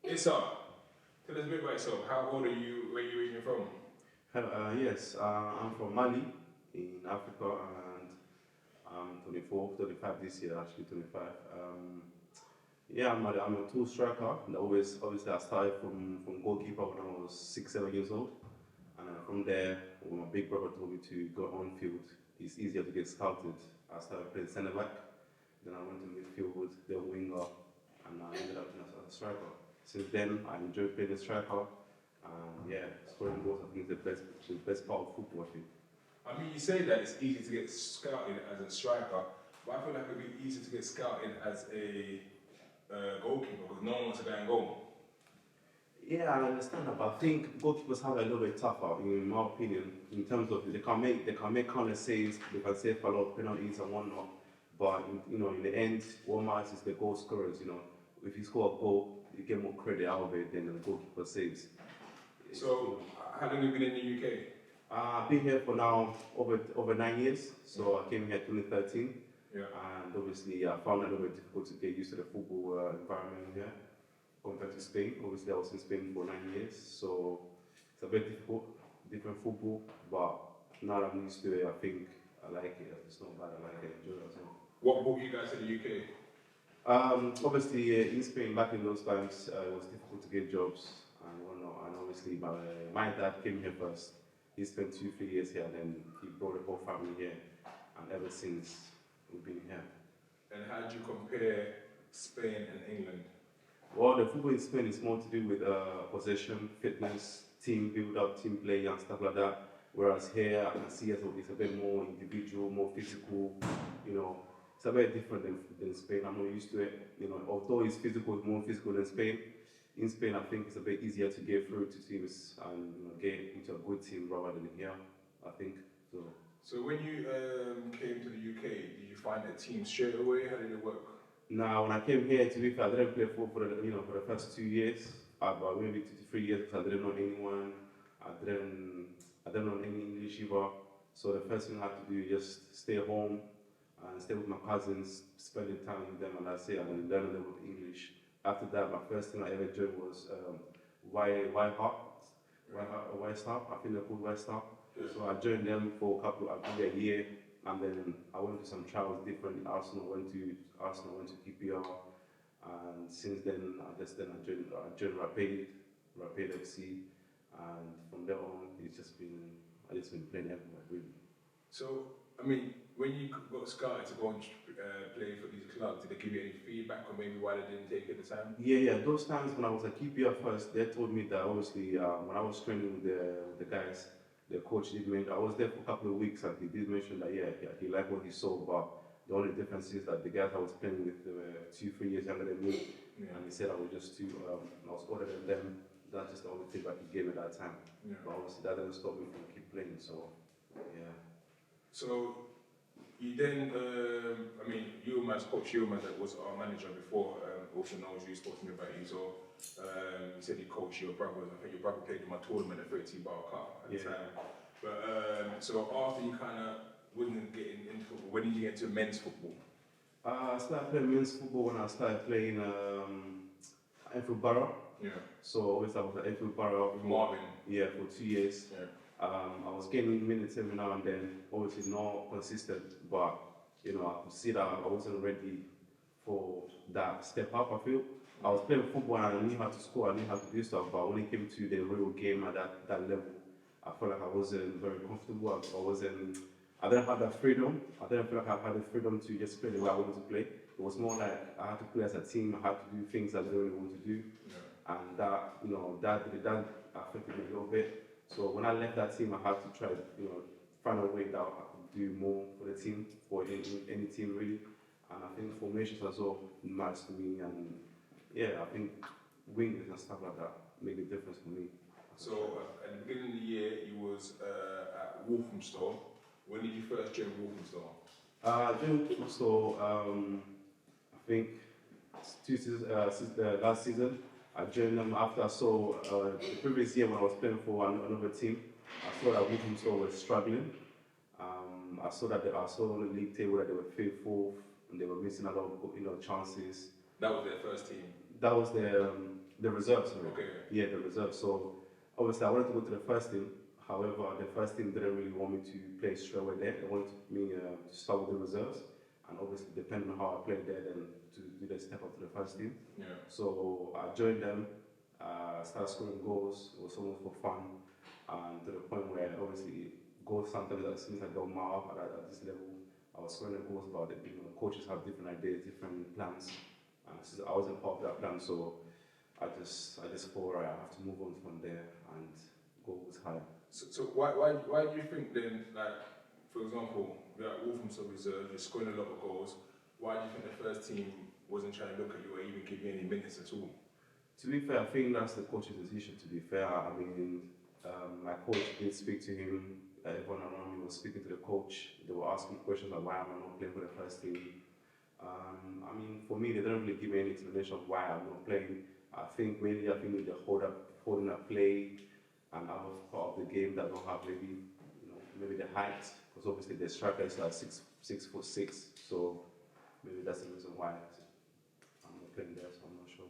Issa, tell us a bit about yourself. How old are you? Where are you from? Hello, yes, I'm from Mali in Africa and I'm 24, 35 this year, actually 25. Yeah, I'm a two striker. And obviously, I started from goalkeeper when I was 6, 7 years old. And from there, when my big brother told me to go on field, it's easier to get scouted. I started playing centre back, then I went to midfield, then winger, and I ended up as a striker. Since then, I enjoy playing the striker. Yeah, scoring goals I think is the best part of football. I think. I mean, you say that it's easy to get scouted as a striker, but I feel like it'd be easy to get scouted as a goalkeeper because no one wants to go and goal. Yeah, I understand that, but I think goalkeepers have it a little bit tougher, in my opinion, in terms of they can make counter saves, they can save a lot of penalties and whatnot. But in the end, what matters is the goal scorers. If you score a goal, you get more credit out of it than the goalkeeper saves. So, how long have you been in the UK? I've been here for now over 9 years. So I came here 2013, Yeah. and obviously I found it a little bit difficult to get used to the football environment here compared to Spain. Obviously, I was in Spain for 9 years, so it's a bit difficult, different football. But now that I'm used to it, I think I like it. It's not bad. I like it. Enjoy it as well. What brought you guys to the UK? Obviously, in Spain back in those times, it was difficult to get jobs and whatnot. And obviously, my dad came here first. He spent 2, 3 years here, and then he brought the whole family here. And ever since, we've been here. And how do you compare Spain and England? Well, the football in Spain is more to do with possession, fitness, team build up, team play, and stuff like that. Whereas here, I can see it's a bit more individual, more physical. It's a bit different than Spain. I'm not used to it. Although it's physical, it's more physical than Spain. In Spain, I think it's a bit easier to get through to teams and get into a good team rather than here. I think so. So when you came to the UK, did you find a team straight away? How did it work? Now, when I came here, to be fair, I didn't play football for the first 2 years, about maybe 2 to 3 years, because I didn't know anyone. I didn't know any English either. So the first thing I had to do is just stay home and stay with my cousins, spending time with them, and that's it. And then learn a little bit of English. After that, my first thing I ever joined was West Ham. I think they're called West Ham. Yeah. So I joined them for a year, and then I went to some trials different. Arsenal went to QPR, and since then I joined Rapid FC, and from there on I just been playing everywhere really. So, I mean, when you got scouted to go and play for these clubs, did they give you any feedback or maybe why they didn't take it at the time? Yeah. Those times when I was at QPR first, they told me that obviously when I was training with the guys, the coach did mention I was there for a couple of weeks, and he did mention that he liked what he saw, but the only difference is that the guys I was playing with were 2, 3 years younger than me, and he said I was just too I was older than them. That's just the only feedback he gave me at that time. Yeah. But obviously that didn't stop me from keep playing. So yeah. So you then, Coach Yilmaz, that was our manager before, also knows you, spoke to me about you. So you said you coached your brothers. I think your brother played in my tournament at 13 Bar Cup at the time. But so after you kind of wasn't getting into football, when did you get into men's football? I started playing men's football when I started playing Enfield Borough. Yeah. So obviously I was at Enfield Borough With Marvin. Yeah, for 2 years. Yeah. I was getting minutes every now and then, obviously not consistent, but I could see that I wasn't ready for that step up. I feel I was playing football and I knew how to score, I knew how to do stuff, but when it came to the real game at that level, I felt like I wasn't very comfortable. I didn't have that freedom. I didn't feel like I had the freedom to just play the way I wanted to play. It was more like I had to play as a team. I had to do things I didn't really want to do, and that affected me a little bit. So when I left that team, I had to try, find a way that I could do more for the team, for any team really. And I think formations as well matters to me, and I think wings and stuff like that make a difference for me. So at the beginning of the year, you was at Walthamstow. When did you first join Walthamstow? I joined Walthamstow, I think last season. I joined them after I saw the previous year when I was playing for another team. I saw that Walthamstow was struggling. I saw on the league table that they were faithful and they were missing a lot of chances. That was their first team. That was their the reserves. Sorry. Okay. Yeah, the reserves. So obviously I wanted to go to the first team. However, the first team didn't really want me to play straight away there. They wanted me to start with the reserves, and obviously depending on how I played there, then to do the step up to the first team. Yeah. So I joined them, started scoring goals. It was almost for fun, and to the point where obviously goals sometimes that seems like don't matter at this level. I was scoring the goals, but the coaches have different ideas, different plans, and since I wasn't part of that plan, so I just thought right, I have to move on from there and go with higher. So why do you think then, like, for example, you're at Wolverhampton Reserve, you're scoring a lot of goals, why do you think the first team wasn't trying to look at you or even give you any minutes at all? To be fair, I think that's the coach's decision, to be fair. I mean, my coach did speak to him, everyone around me was speaking to the coach, they were asking questions like why am I not playing for the first team. I mean, for me, they didn't really give me any explanation of why I'm not playing. I think mainly they're holding up play and other part of the game that don't have maybe the height, because obviously the striker is like 6'6", so maybe that's the reason why I'm not playing there, so I'm not sure.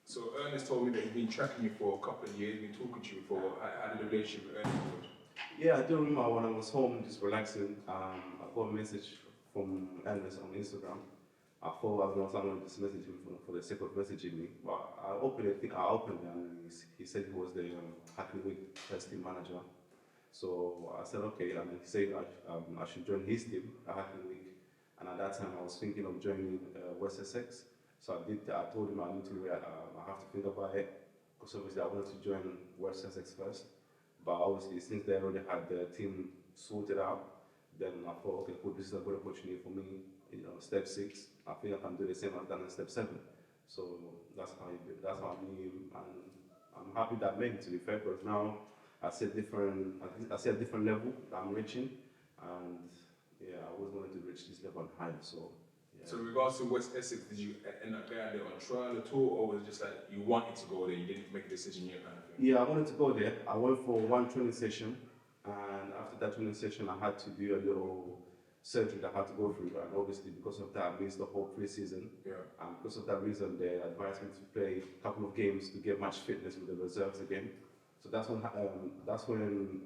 So Ernest told me that he's been tracking you for a couple of years, been talking to you for how did the relationship with Ernest? Yeah, I do remember when I was home just relaxing, I got a message from Ernest on Instagram. I thought I was going to just message him for the sake of messaging me, but I opened it and he said he was the Hackney Wick FC manager. So I said okay, and he said I should join his team at Hackney Wick, and at that time I was thinking of joining West Essex. So I told him I need to, I have to think about it, because obviously I wanted to join West Essex first, but obviously since they already had the team sorted out, then I thought, okay, cool, this is a good opportunity for me. Step 6, I think I can do the same I've done in step 7. So that's how I knew him, and I'm happy that made it, to be fair, because now I see a different level that I'm reaching, and yeah, I always wanted to reach this level and higher. So. Yeah. So in regards to West Essex, did you end up going there on trial at all, or was it just like you wanted to go there, you didn't make a decision yet kind of thing? Yeah, I wanted to go there. I went for one training session, and after that training session I had to do a little surgery that I had to go through, and obviously because of that I missed the whole pre-season. Yeah. And because of that reason they advised me to play a couple of games to get match fitness with the reserves again. So that's when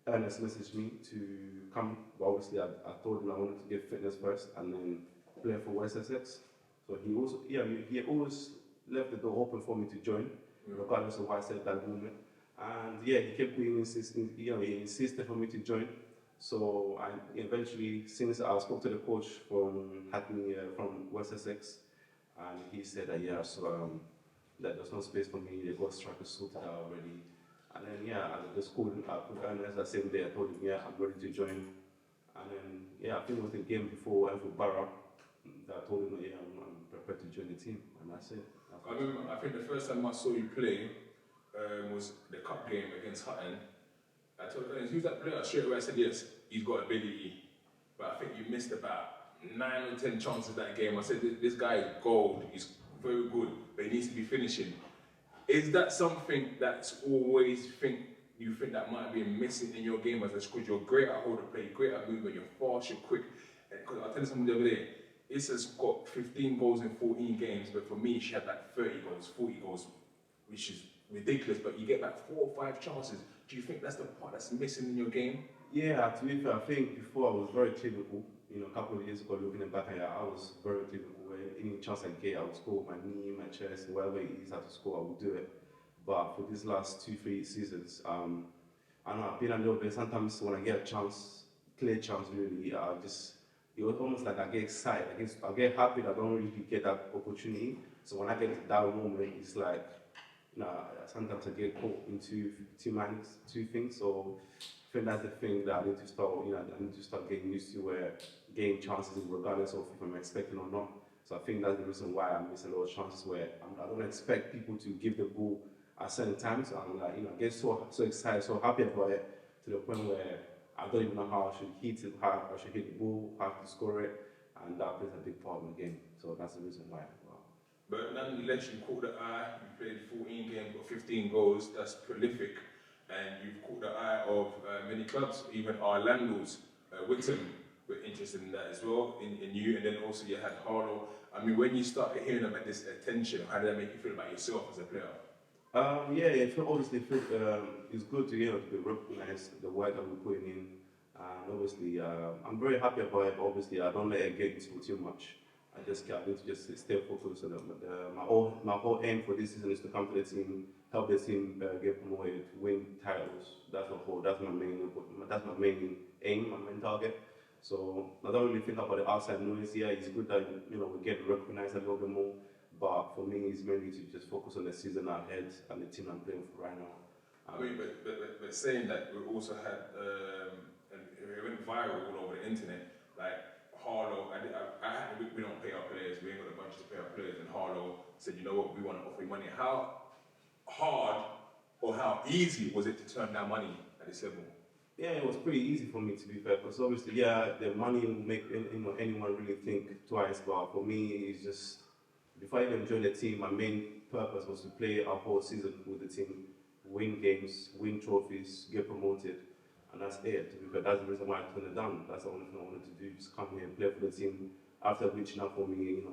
Ernest messaged me to come. But obviously I told him I wanted to get fitness first and then play for West Essex. So he always left the door open for me to join, regardless of what I said at that moment. And yeah, he kept being insisting, he insisted for me to join. So I eventually, since I spoke to the coach from Hackney, from West Essex, and he said that that there's no space for me, they got strikers sorted out already. And then at the school, I put Ernest that same day, I told him, I'm ready to join. And then I think it was the game before I went for Barra that I told him that I'm prepared to join the team, and that's it. I remember, I think the first time I saw you play was the cup game against Hutton. I told him, who's that player? Straight away I said, yes, he's got ability. But I think you missed about 9 or 10 chances that game. I said, this guy is gold, he's very good, but he needs to be finishing. Is that something that's always you think that might be missing in your game as a squad? You're great at hold of play, great at movement, you're fast, you're quick. Because I'll tell you something the other day, Issa's got 15 goals in 14 games, but for me, she had like 30 goals, 40 goals, which is ridiculous, but you get like 4 or 5 chances. Do you think that's the part that's missing in your game? Yeah, to be fair, I think before I was very clinical. A couple of years ago, looking back at it, I was very clinical. Any chance I get, I would score with my knee, my chest, wherever it is I have to score, I would do it. But for these last 2-3 seasons, I know I've been a little bit, sometimes when I get a chance, clear chance really, it was almost like I get excited, I get happy that I don't really get that opportunity. So when I get to that moment, it's like, sometimes I get caught into two things. So I think that's the thing that I need to start getting used to, where getting chances regardless of if I'm expecting or not. So I think that's the reason why I miss a lot of chances where I don't expect people to give the ball at certain times. I'm like, I get so excited, so happy about it, to the point where I don't even know how I should hit it, how I should hit the ball, how to score it, and that plays a big part in the game. So that's the reason why. But nonetheless, you caught the eye, you played 14 games, got 15 goals, that's prolific. And you've caught the eye of many clubs, even Orlando's, Wickham were interested in that as well, in you, and then also you had Harlow. I mean, when you started hearing about this attention, how did that make you feel about yourself as a player? Yeah, it obviously it's good to to recognize the work that we're putting in, and obviously I'm very happy about it. But obviously, I don't let it get into too much. I need to just stay focused on it. But my whole aim for this season is to come to the team, help the team get promoted, win titles. That's my main aim, my main target. So I don't really think about the outside noise. Yeah, it's good that we get recognized a little bit more. But for me, it's mainly to just focus on the season ahead and the team I'm playing for right now. I mean, but saying that, we also had, and it went viral all over the internet, like Harlow, we don't pay our players, we ain't got a bunch to pay our players, and Harlow said, you know what, we want to offer you money. How hard or how easy was it to turn down money at this level? Yeah, it was pretty easy for me, to be fair, because obviously, yeah, the money will make anyone really think twice. But for me, it's just before I even joined the team, my main purpose was to play our whole season with the team, win games, win trophies, get promoted, and that's it. To be fair, that's the reason why I turned it down. That's the only thing I wanted to do, just come here and play for the team. After reaching out for me,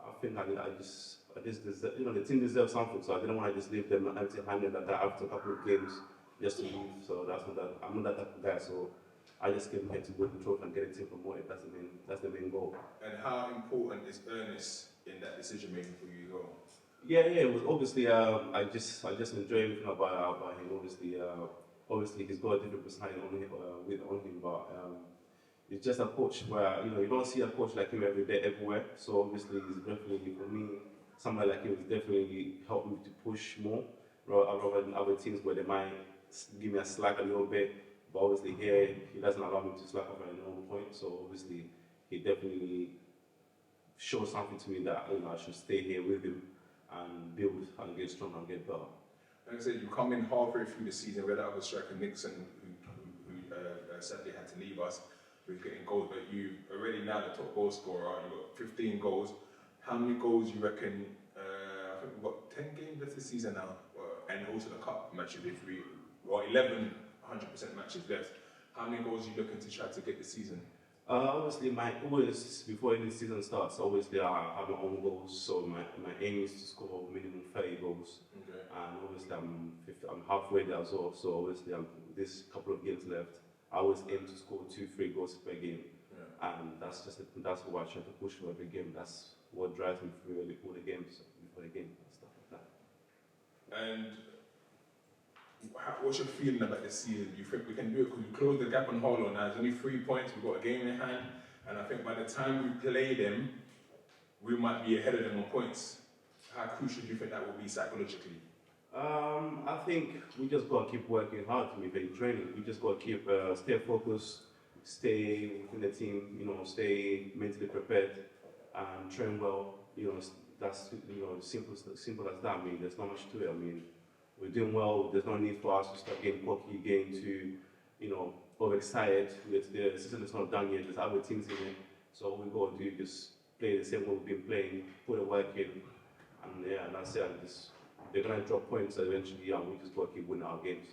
I think I just deserve, the team deserves something, so I didn't want to just leave them empty-handed like that after a couple of games just to leave. So I'm not that type of guy. So I just came here to win the trophy and get the team promoted. That's the main goal. And how important is earnest in that decision making for you as well? Yeah, it was obviously. I just enjoy everything about him. Obviously, he's got a different personality on him, but he's just a coach where you don't see a coach like him every day, everywhere. So obviously, he's definitely, for me, somebody like him has definitely helped me to push more rather than other teams where they might give me a slack a little bit. But obviously here, he doesn't allow me to slack off at no point. So obviously, he definitely showed something to me that I should stay here with him and build and get stronger and get better. Like I said, you come in halfway through the season. We had our striker Nixon, who sadly had to leave us. We're getting goals, but you already now the top goal scorer. You've got 15 goals. How many goals you reckon? I think we've got 10 games left this season now, and also the cup matches. 11 100% matches left. How many goals are you looking to try to get this season? Obviously, before any season starts, obviously I have my own goals. So my aim is to score minimum 30 goals. Okay. And obviously I'm halfway there as well. So obviously this couple of games left, I always aim to score 2-3 goals per game. Yeah. And that's what I try to push for every game. That's what drives me through all the games before the game and stuff like that. And what's your feeling about this season? Do you think we can do it? Because we closed the gap on Harlow now. There's only 3 points. We've got a game in hand. And I think by the time we play them, we might be ahead of them on points. How crucial do you think that will be psychologically? I think we just got to keep working hard to be very training. We just got to keep stay focused, stay within the team, stay mentally prepared and train well. That's simple as that. I mean, there's not much to it. I mean, we're doing well. There's no need for us to start getting cocky, getting too, overexcited. The season is not done yet. There's other teams in it. So all we got to do is just play the same way we've been playing, put the work in, and yeah, that's it. They're gonna drop points eventually, and we just got to keep winning our games.